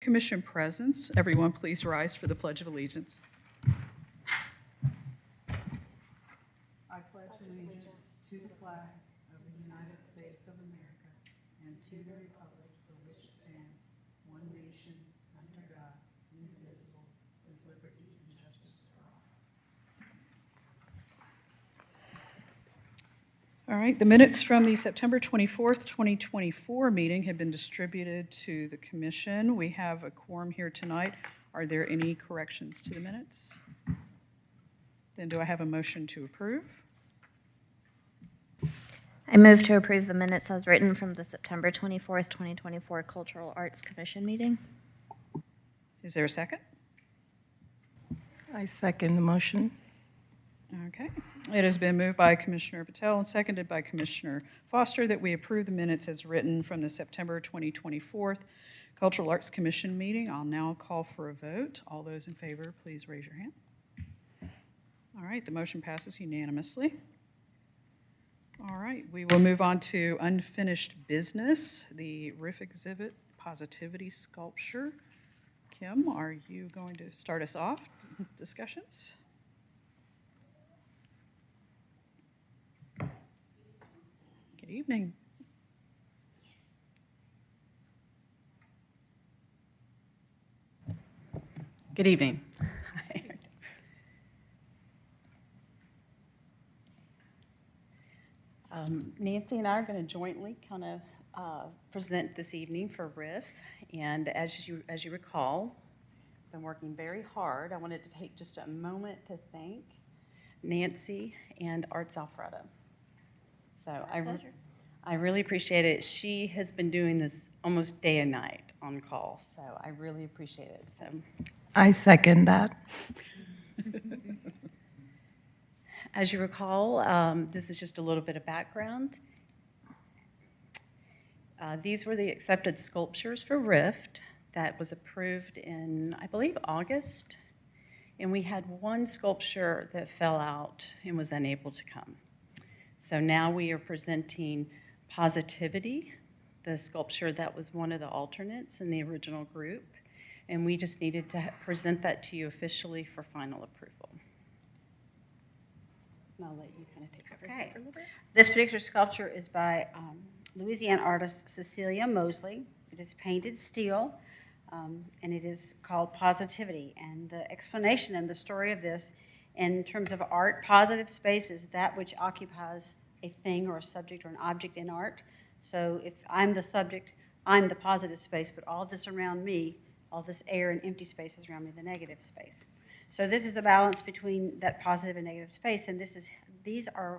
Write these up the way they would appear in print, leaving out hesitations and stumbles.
Commission presence. Everyone, please rise for the Pledge of Allegiance. I pledge allegiance to the flag of the United States of America and to the republic for which it stands, one nation, under God, indivisible, with liberty and justice for all. All right, the minutes from the September 24th, 2024 meeting have been distributed to the commission. We have a quorum here tonight. Are there any corrections to the minutes? Then do I have a motion to approve? I move to approve the minutes as written from the September 24th, 2024 Cultural Arts Commission meeting. Is there a second? I second the motion. Okay. It has been moved by Commissioner Patel and seconded by Commissioner Foster that we approve the minutes as written from the September 2024 Cultural Arts Commission meeting. I'll now call for a vote. All those in favor, please raise your hand. All right, the motion passes unanimously. All right, we will move on to unfinished business, the RIF exhibit, Positivity Sculpture. Kim, are you going to start us off, discussions? Good evening. Good evening. Nancy and I are going to jointly kind of present this evening for RIF. And as you recall, I've been working very hard. I wanted to take just a moment to thank Nancy and Arts Alpharetta. So I really appreciate it. She has been doing this almost day and night on call, so I really appreciate it. So I second that. as you recall, this is just a little bit of background. These were the accepted sculptures for RIFT that was approved in, I believe, August. And we had one sculpture that fell out and was unable to come. So now we are presenting Positivity, the sculpture that was one of the alternates in the original group. And we just needed to present that to you officially for final approval. And I'll let you kind of take over Okay. for a little bit. This particular sculpture is by Louisiana artist Cecilia Mosley. It is painted steel, and it is called Positivity. And the explanation and the story of this, in terms of art, positive space is that which occupies a thing or a subject or an object in art. So if I'm the subject, I'm the positive space, but all this around me, all this air and empty spaces around me, the negative space. So this is a balance between that positive and negative space, and these are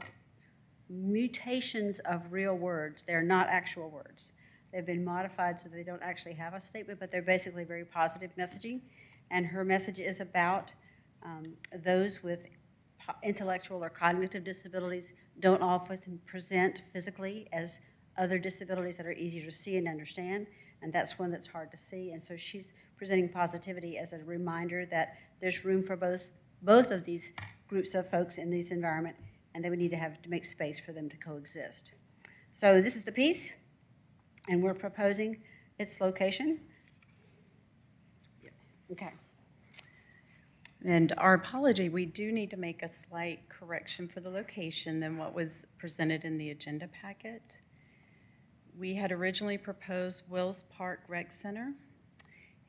mutations of real words. They're not actual words. They've been modified so they don't actually have a statement, but they're basically very positive messaging. And her message is about those with intellectual or cognitive disabilities don't often present physically as other disabilities that are easier to see and understand, and that's one that's hard to see. And so she's presenting Positivity as a reminder that there's room for both of these groups of folks in this environment, and they would need to make space for them to coexist. So this is the piece, and we're proposing its location. Yes. Okay. And our apology, we do need to make a slight correction for the location than what was presented in the agenda packet. We had originally proposed Wills Park Rec Center,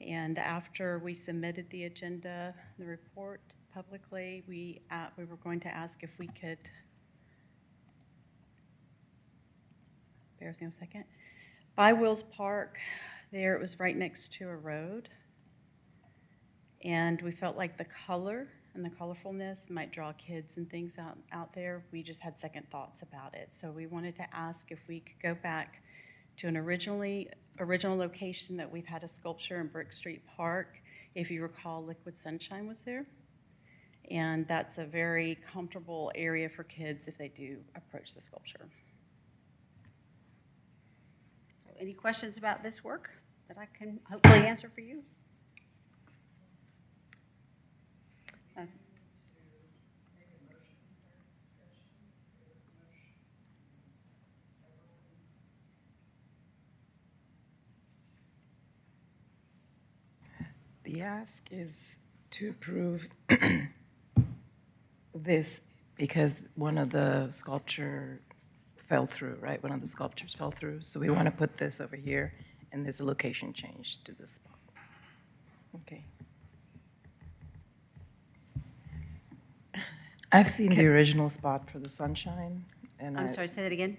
and after we submitted the agenda, the report publicly, we were going to ask if we could, bear with me a second, by Wills Park, there it was right next to a road, and we felt like the color and the colorfulness might draw kids and things out there. We just had second thoughts about it, so we wanted to ask if we could go back to an original location that we've had a sculpture in Brick Street Park. If you recall, Liquid Sunshine was there. And that's a very comfortable area for kids if they do approach the sculpture. So any questions about this work that I can hopefully answer for you? The ask is to approve this because one of the sculpture fell through, right? One of the sculptures fell through. So we want to put this over here, and there's a location change to this spot. Okay. I've seen the original spot for the sunshine, and I'm sorry, say that again?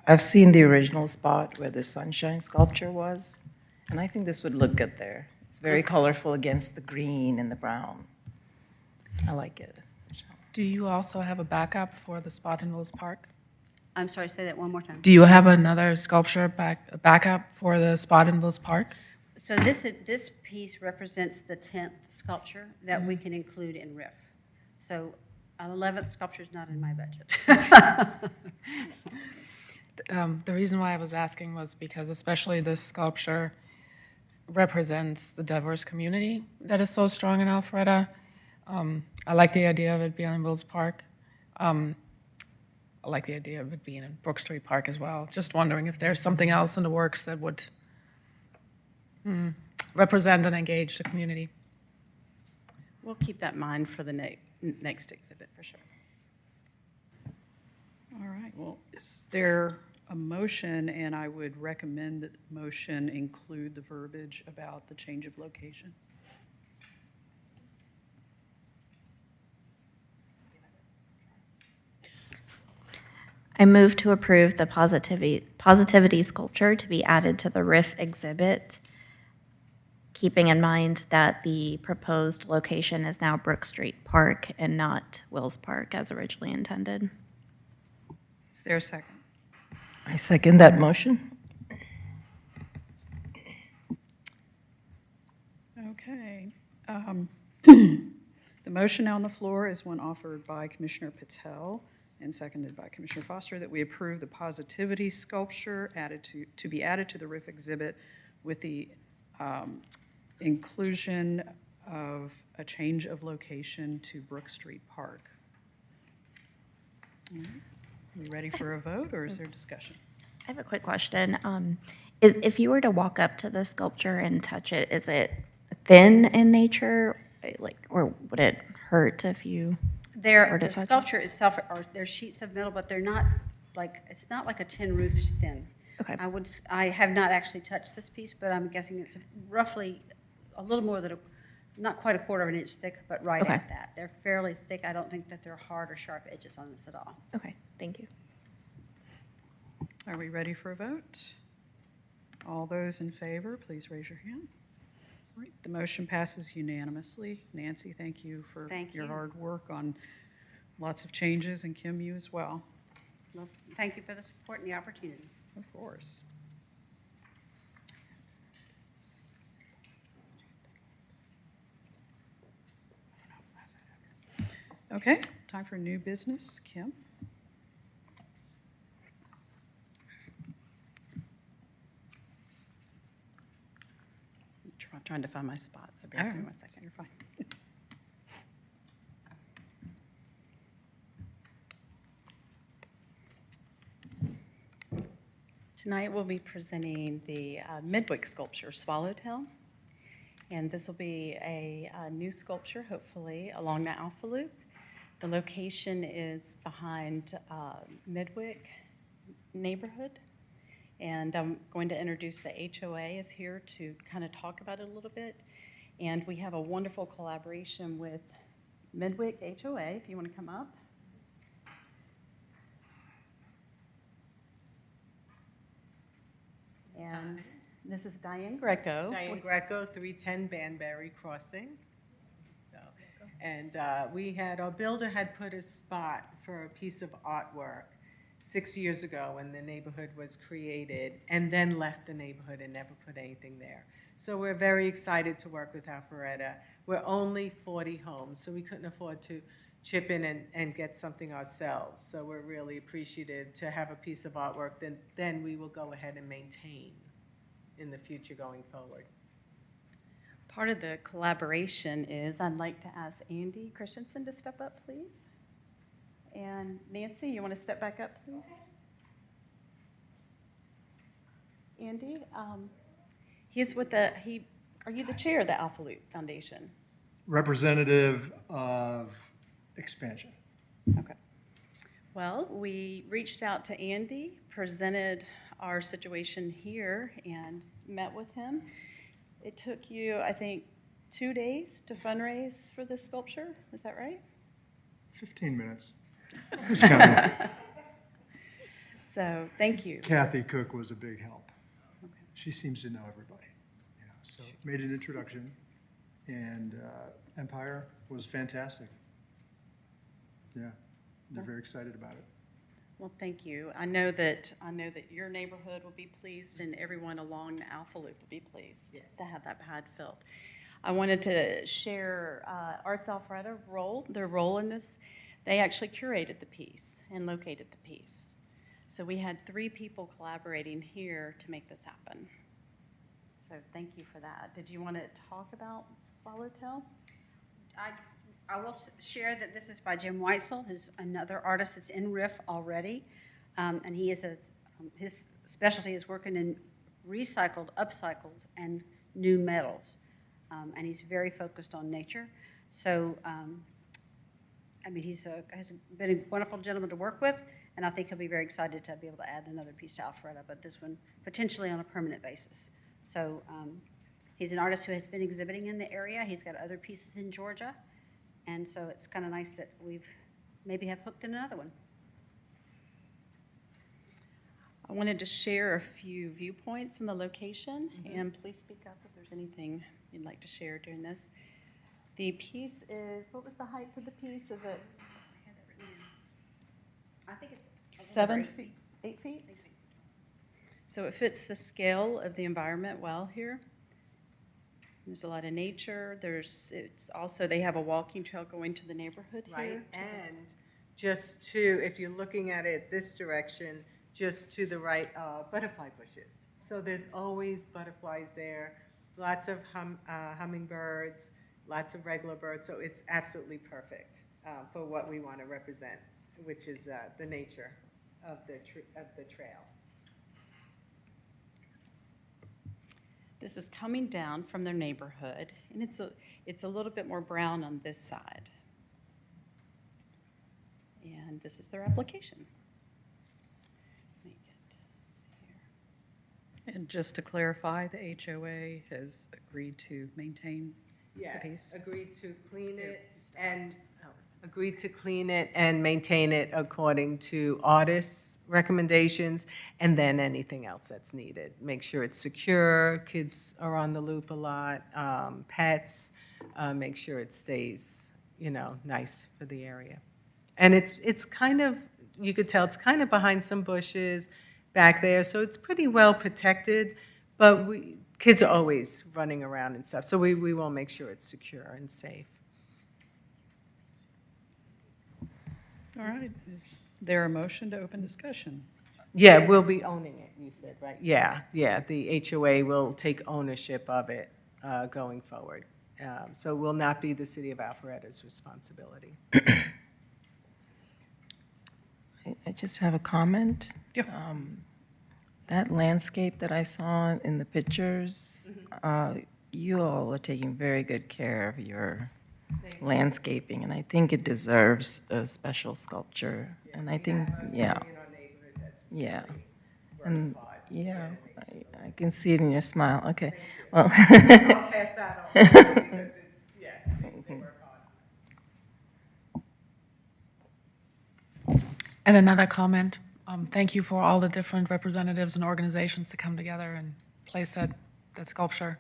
I've seen the original spot where the sunshine sculpture was, and I think this would look good there. It's very colorful against the green and the brown. I like it. Do you also have a backup for the spot in Wills Park? I'm sorry, say that one more time. Do you have another sculpture backup for the spot in Wills Park? So this piece represents the 10th sculpture that we can include in RIF. So an 11th sculpture is not in my budget. The reason why I was asking was because especially this sculpture represents the diverse community that is so strong in Alpharetta. I like the idea of it being in Wills Park. I like the idea of it being in Brook Street Park as well. Just wondering if there's something else in the works that would represent and engage the community. We'll keep that in mind for the next exhibit, for sure. All right, well, is there a motion, and I would recommend that the motion include the verbiage about the change of location? I move to approve the positivity sculpture to be added to the RIF exhibit, keeping in mind that the proposed location is now Brook Street Park and not Wills Park as originally intended. Is there a second? I second that motion. Okay. The motion on the floor is one offered by Commissioner Patel and seconded by Commissioner Foster that we approve the positivity sculpture to be added to the RIF exhibit with the inclusion of a change of location to Brook Street Park. All right. Are we ready for a vote, or is there discussion? I have a quick question. If you were to walk up to the sculpture and touch it, is it thin in nature, or would it hurt if you were to The touch it? sculpture itself, they're sheets of metal, but they're not it's not like a tin roof thin. Okay. I have not actually touched this piece, but I'm guessing it's roughly a little more than not quite a quarter of an inch thick, but right Okay. at that. They're fairly thick. I don't think that they're hard or sharp edges on this at all. Okay, thank you. Are we ready for a vote? All those in favor, please raise your hand. All right, the motion passes unanimously. Nancy, thank you for Thank your you. hard work on lots of changes, and Kim, you as well. Well, thank you for the support and the opportunity. Of course. Okay, time for new business. Kim? I'm trying to find my spot, so bear with me 1 second. You're fine. Tonight, we'll be presenting the Midwick sculpture, Swallowtail. And this will be a new sculpture, hopefully, along the Alpha Loop. The location is behind Midwick neighborhood. And I'm going to introduce the HOA is here to kind of talk about it a little bit. And we have a wonderful collaboration with Midwick HOA, if you want to come up. And this is Diane Greco. Diane Greco, 310 Banbury Crossing. And our builder had put a spot for a piece of artwork 6 years ago when the neighborhood was created, and then left the neighborhood and never put anything there. So we're very excited to work with Alpharetta. We're only 40 homes, so we couldn't afford to chip in and get something ourselves. So we're really appreciative to have a piece of artwork that then we will go ahead and maintain in the future going forward. Part of the collaboration is I'd like to ask Andy Christensen to step up, please. And Nancy, you want to step back up, please? Andy, he's with he Are you the chair of the Alpha Loop Foundation? Representative of expansion. Okay. Well, we reached out to Andy, presented our situation here, and met with him. It took you, I think, 2 days to fundraise for this sculpture. Is that right? 15 minutes. Who's counting? So, thank you. Kathy Cook was a big help. Okay. She seems to know everybody, you know, so made an introduction, and Empire was fantastic. Yeah, they're very excited about it. Well, thank you. I know that your neighborhood will be pleased, and everyone along the Alpha Loop will be pleased to have that pad filled. I wanted to share Arts Alpharetta their role in this. They actually curated the piece and located the piece. So we had 3 people collaborating here to make this happen. So thank you for that. Did you want to talk about Swallowtail? I will share that this is by Jim Weitzel, who's another artist that's in Riff already. And he is his specialty is working in recycled, upcycled, and new metals. And he's very focused on nature. So, I mean, has been a wonderful gentleman to work with, and I think he'll be very excited to be able to add another piece to Alpharetta, but this one potentially on a permanent basis. So he's an artist who has been exhibiting in the area. He's got other pieces in Georgia. And so it's kind of nice that we've maybe have hooked in another one. I wanted to share a few viewpoints on the location, and please speak up if there's anything you'd like to share during this. The piece is, what was the height of the piece? Is it I think it's 7 feet, 8 feet? So it fits the scale of the environment well here. There's a lot of nature. It's also, they have a walking trail going to the neighborhood here. Right, and just to, if you're looking at it this direction, just to the right, butterfly bushes. So there's always butterflies there, lots of hummingbirds, lots of regular birds. So it's absolutely perfect for what we want to represent, which is the nature of the trail. This is coming down from their neighborhood, and it's a little bit more brown on this side. And this is their application. Make it here. And just to clarify, the HOA has agreed to maintain the Yes, piece? agreed to clean it and maintain it according to artists' recommendations, and then anything else that's needed. Make sure it's secure, kids are on the loop a lot, pets, make sure it stays, nice for the area. And it's kind of, you could tell it's kind of behind some bushes back there, so it's pretty well protected, but kids are always running around and stuff, so we will make sure it's secure and safe. All right, is there a motion to open discussion? Yeah, we'll be owning it, you said, right? Yeah, the HOA will take ownership of it going forward. So it will not be the city of Alpharetta's responsibility. I just have a comment. Yeah. That landscape that I saw in the pictures, you all are taking very good care of your landscaping, and I think it deserves a special sculpture. And I think, yeah, and yeah, I can see it in your smile. Okay, well. I'll pass that on, because they work hard. And another comment, thank you for all the different representatives and organizations to come together and place that sculpture,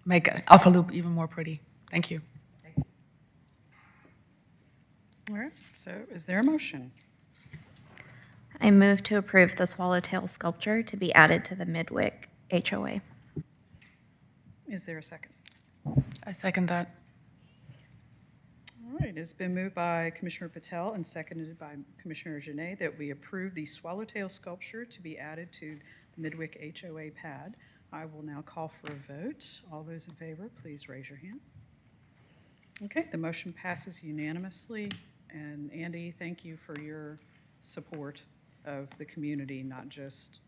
make Alpha Loop even more pretty. Thank you. All right, so is there a motion? I move to approve the swallowtail sculpture to be added to the Midwick HOA. Is there a second? I second that. All right, it's been moved by Commissioner Patel and seconded by Commissioner Genet that we approve the swallowtail sculpture to be added to the Midwick HOA pad. I will now call for a vote. All those in favor, please raise your hand. Okay, the motion passes unanimously. And Andy, thank you for your support of the community, not just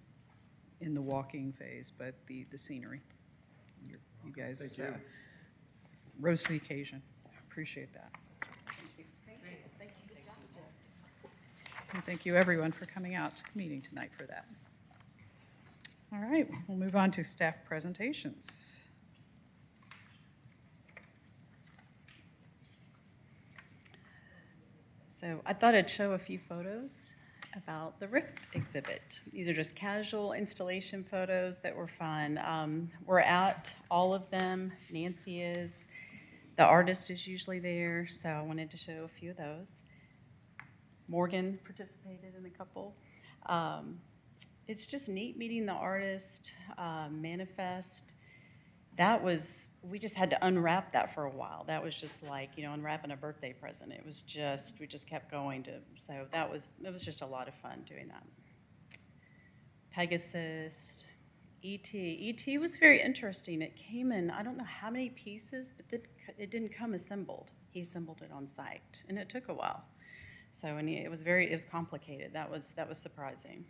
in the walking phase, but the scenery. You're You guys Thank you. rose to the occasion. Appreciate that. And thank you, everyone, for coming out to the meeting tonight for that. All right, we'll move on to staff presentations. So I thought I'd show a few photos about the Rift exhibit. These are just casual installation photos that were fun. We're at all of them. Nancy is. The artist is usually there, so I wanted to show a few of those. Morgan participated in a couple. It's just neat meeting the artist, manifest. We just had to unwrap that for a while. That was just like, unwrapping a birthday present. It was just, we just kept going so it was just a lot of fun doing that. Pegasus, E.T. E.T. was very interesting. It came in, I don't know how many pieces, but it didn't come assembled. He assembled it on site, and it took a while. So, and it was complicated. That was surprising.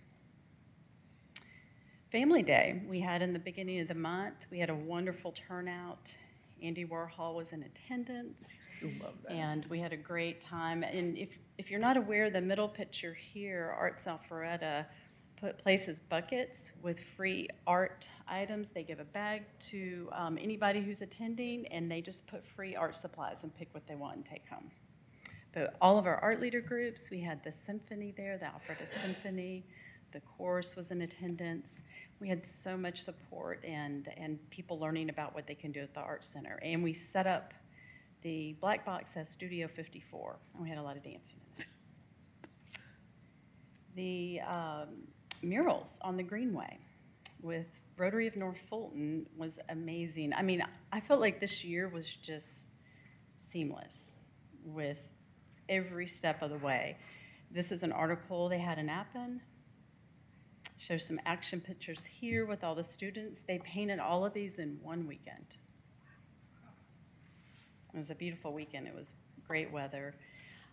Family Day we had in the beginning of the month. We had a wonderful turnout. Andy Warhol was in attendance. Love that. And we had a great time. And if you're not aware, the middle picture here, Arts Alpharetta, places buckets with free art items. They give a bag to anybody who's attending, and they just put free art supplies and pick what they want and take home. But all of our art leader groups, we had the symphony there, the Alpharetta Symphony. The chorus was in attendance. We had so much support and people learning about what they can do at the Art Center. And we set up the black box as Studio 54, and we had a lot of dancing in it. The murals on the Greenway with Rotary of North Fulton was amazing. I mean, I felt like this year was just seamless with every step of the way. This is an article they had in Appin. Shows some action pictures here with all the students. They painted all of these in one weekend. It was a beautiful weekend. It was great weather.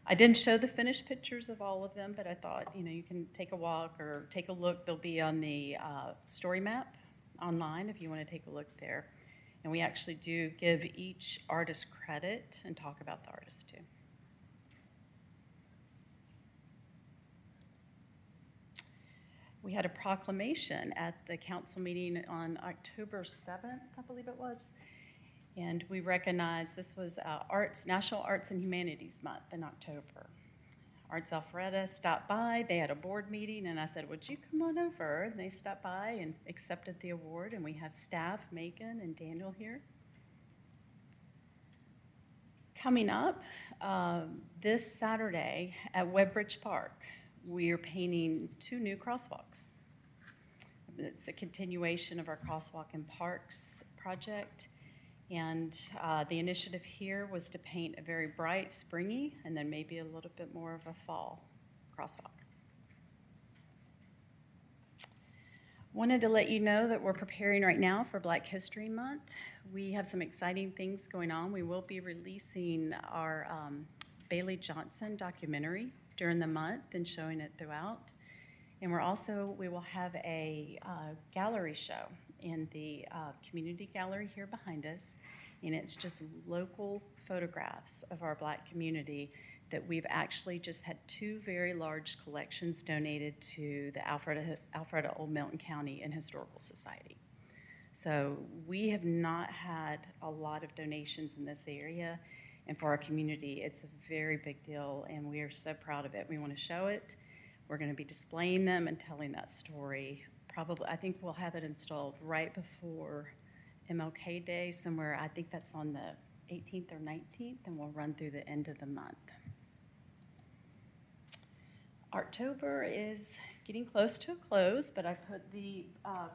I didn't show the finished pictures of all of them, but I thought, you can take a walk or take a look. They'll be on the story map online if you want to take a look there. And we actually do give each artist credit and talk about the artist too. We had a proclamation at the council meeting on October 7th, I believe it was. And we recognized this was National Arts and Humanities Month in October. Arts Alpharetta stopped by. They had a board meeting, and I said, would you come on over? And they stopped by and accepted the award, and we have staff, Megan and Daniel here. Coming up this Saturday at Webbridge Park, we are painting 2 new crosswalks. It's a continuation of our Crosswalk in Parks project. And the initiative here was to paint a very bright, springy, and then maybe a little bit more of a fall crosswalk. Wanted to let you know that we're preparing right now for Black History Month. We have some exciting things going on. We will be releasing our Bailey Johnson documentary during the month and showing it throughout. And we will have a gallery show in the community gallery here behind us. And it's just local photographs of our Black community that we've actually just had 2 very large collections donated to the Alpharetta Old Milton County and Historical Society. So we have not had a lot of donations in this area. And for our community, it's a very big deal, and we are so proud of it. We want to show it. We're going to be displaying them and telling that story. Probably, I think we'll have it installed right before MLK Day, somewhere, I think that's on the 18th or 19th, and we'll run through the end of the month. October is getting close to a close, but I put the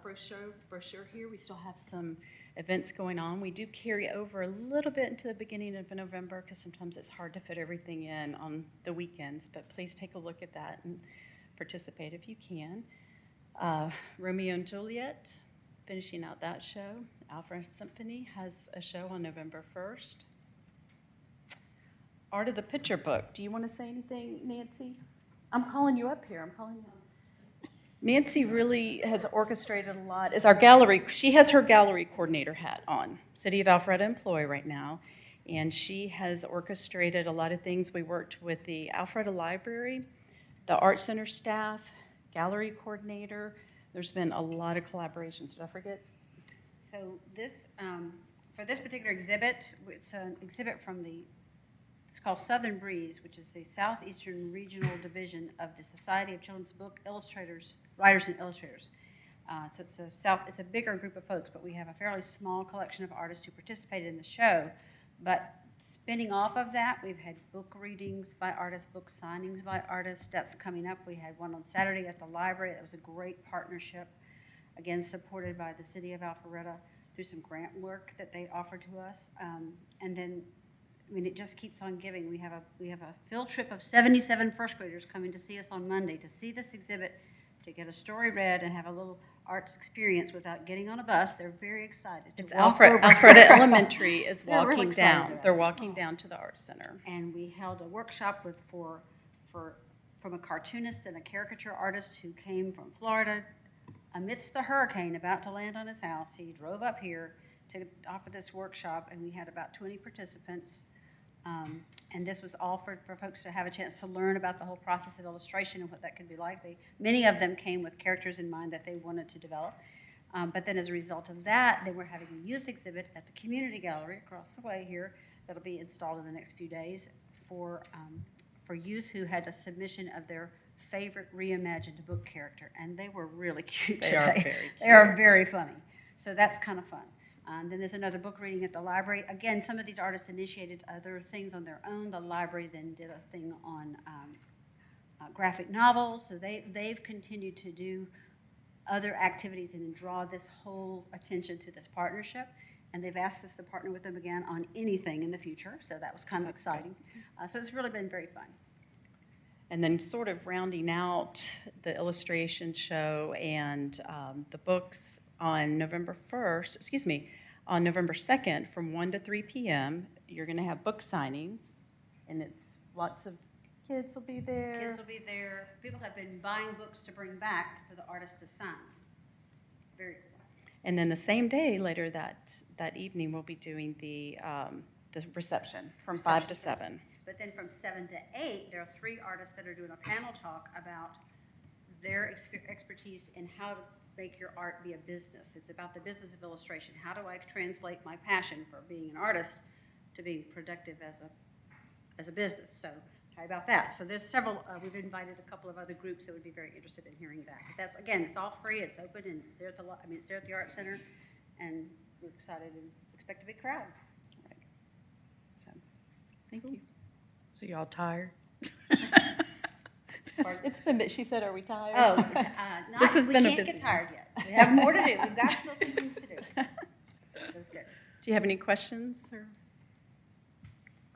brochure here. We still have some events going on. We do carry over a little bit into the beginning of November because sometimes it's hard to fit everything in on the weekends, but please take a look at that and participate if you can. Romeo and Juliet, finishing out that show. Alpharetta Symphony has a show on November 1st. Art of the Picture Book. Do you want to say anything, Nancy? I'm calling you up here. I'm calling you up. Nancy really has orchestrated a lot. Is our gallery, she has her gallery coordinator hat on, City of Alpharetta employee right now, and she has orchestrated a lot of things. We worked with the Alpharetta Library, the Art Center staff, gallery coordinator. There's been a lot of collaborations. Did I forget? So this, for this particular exhibit, it's an exhibit from it's called Southern Breeze, which is the Southeastern Regional Division of the Society of Children's Book Illustrators, Writers and Illustrators. So it's a bigger group of folks, but we have a fairly small collection of artists who participated in the show. But spinning off of that, we've had book readings by artists, book signings by artists. That's coming up. We had one on Saturday at the library. That was a great partnership, again, supported by the City of Alpharetta through some grant work that they offered to us. And then, I mean, it just keeps on giving. We have a field trip of 77 first graders coming to see us on Monday to see this exhibit, to get a story read and have a little arts experience without getting on a bus. They're very excited. It's Alpharetta Elementary is They're really walking excited down. about They're it. walking down to the Art Center. And we held a workshop from a cartoonist and a caricature artist who came from Florida amidst the hurricane about to land on his house. He drove up here to offer this workshop, and we had about 20 participants. And this was all for folks to have a chance to learn about the whole process of illustration and what that could be like. Many of them came with characters in mind that they wanted to develop. But then as a result of that, they were having a youth exhibit at the community gallery across the way here that'll be installed in the next few days for youth who had a submission of their favorite reimagined book character. And they were really cute They today. are very They are cute. very funny. So that's kind of fun. Then there's another book reading at the library. Again, some of these artists initiated other things on their own. The library then did a thing on graphic novels. So they've continued to do other activities and draw this whole attention to this partnership. And they've asked us to partner with them again on anything in the future. So that was kind of exciting. So it's really been very fun. And then sort of rounding out the illustration show and the books on November 2nd from 1 to 3 p.m., you're going to have book signings, and it's lots of kids will be there. Kids will be there. People have been buying books to bring back for the artists to sign. Very cool. And then the same day, later that evening, we'll be doing the reception from 5 to 7. But then from 7 to 8, there are 3 artists that are doing a panel talk about their expertise in how to make your art be a business. It's about the business of illustration. How do I translate my passion for being an artist to being productive as a business? So try about that. So there's several, we've invited a couple of other groups that would be very interested in hearing that. But that's, again, it's all free, it's open, and it's there at it's there at the Art Center, and we're excited and expect a big crowd. Right. So, thank you. So y'all tired? It's been, she said, are we tired? Oh, This has been a we busy can't get one. tired yet. We have more to do. We've got still some things to do. That's good. Do you have any questions? Or?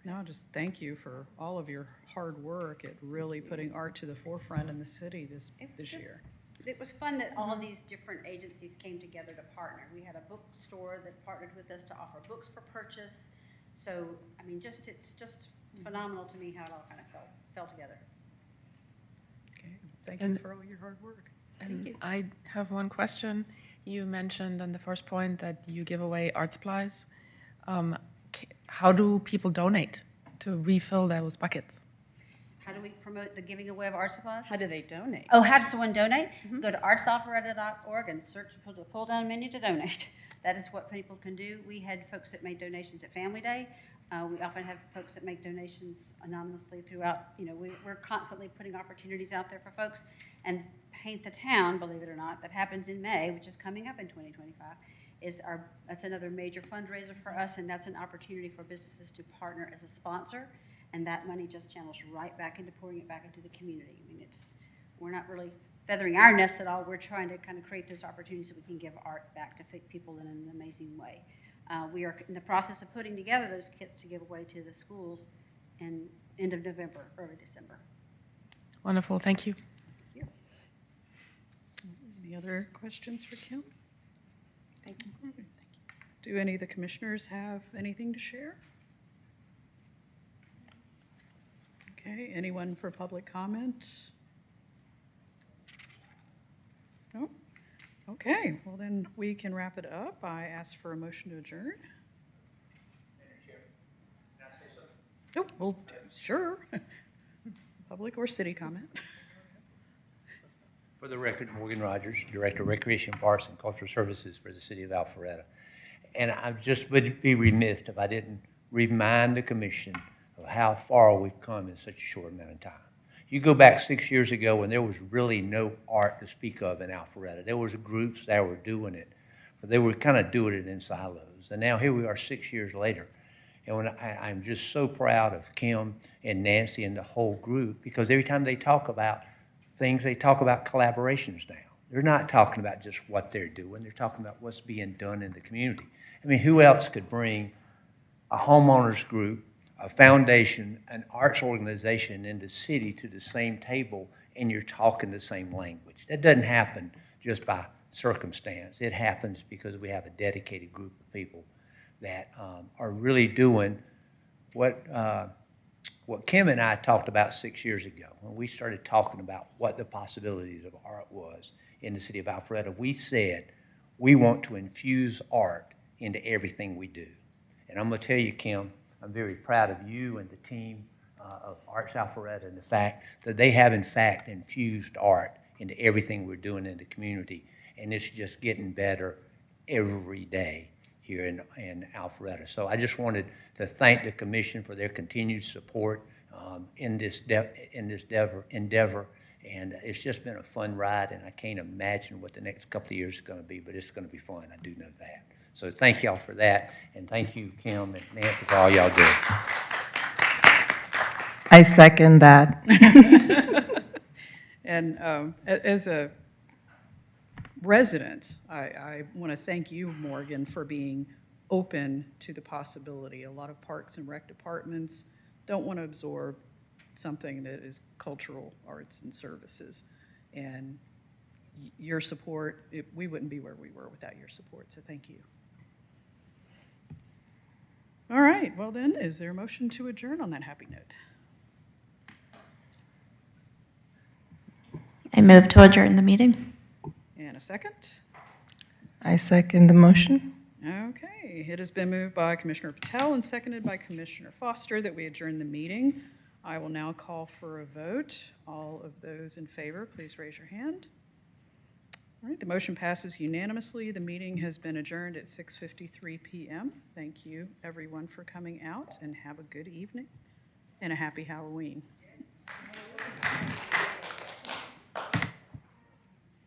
No, just thank you for all of your hard work at really putting art to the forefront in the city this year. It was fun that all these different agencies came together to partner. We had a bookstore that partnered with us to offer books for purchase. So, I mean, it's just phenomenal to me how it all kind of fell together. Okay, thank you for all your hard work. And I have one question. You mentioned on the first point that you give away art supplies. How do people donate to refill those buckets? How do we promote the giving away of art supplies? How do they donate? Oh, how does someone donate? Go to artsalpharetta.org and search for the pull-down menu to donate. That is what people can do. We had folks that made donations at Family Day. We often have folks that make donations anonymously throughout. You know, we're constantly putting opportunities out there for folks. And Paint the Town, believe it or not, that happens in May, which is coming up in 2025, that's another major fundraiser for us, and that's an opportunity for businesses to partner as a sponsor. And that money just channels right back into pouring it back into the community. I mean, we're not really feathering our nest at all. We're trying to kind of create those opportunities so we can give art back to people in an amazing way. We are in the process of putting together those kits to give away to the schools in end of November, early December. Wonderful, thank you. Any other questions for Kim? Thank you. Do any of the commissioners have anything to share? Okay, anyone for public comment? Okay, well then we can wrap it up. I ask for a motion to adjourn. Oh, well, sure. Public or city comment. For the record, Morgan Rogers, Director of Recreation, Parks, and Cultural Services for the City of Alpharetta. And I just would be remiss if I didn't remind the commission of how far we've come in such a short amount of time. You go back 6 years ago when there was really no art to speak of in Alpharetta. There was groups that were doing it, but they were kind of doing it in silos. And now here we are 6 years later. And when I'm just so proud of Kim and Nancy and the whole group, because every time they talk about things, they talk about collaborations now. They're not talking about just what they're doing. They're talking about what's being done in the community. I mean, who else could bring a homeowners group, a foundation, an arts organization in the city to the same table and you're talking the same language? That doesn't happen just by circumstance. It happens because we have a dedicated group of people that are really doing what Kim and I talked about 6 years ago when we started talking about what the possibilities of art was in the city of Alpharetta. We said we want to infuse art into everything we do. And I'm going to tell you, Kim, I'm very proud of you and the team of Arts Alpharetta and the fact that they have, in fact, infused art into everything we're doing in the community. And it's just getting better every day here in Alpharetta. So I just wanted to thank the commission for their continued support in this endeavor. And it's just been a fun ride, and I can't imagine what the next couple of years is going to be, but it's going to be fun. I do know that. So thank y'all for that, and thank you, Kim and Nancy, for all y'all do. I second that. And as a resident, I want to thank you, Morgan, for being open to the possibility. A lot of parks and rec departments don't want to absorb something that is cultural arts and services. And your support, we wouldn't be where we were without your support, so thank you. All right, well then, is there a motion to adjourn on that happy note? I move to adjourn the meeting. And a second? I second the motion. Okay, it has been moved by Commissioner Patel and seconded by Commissioner Foster that we adjourn the meeting. I will now call for a vote. All of those in favor, please raise your hand. All right, the motion passes unanimously. The meeting has been adjourned at 6:53 p.m. Thank you, everyone, for coming out, and have a good evening and a happy Halloween.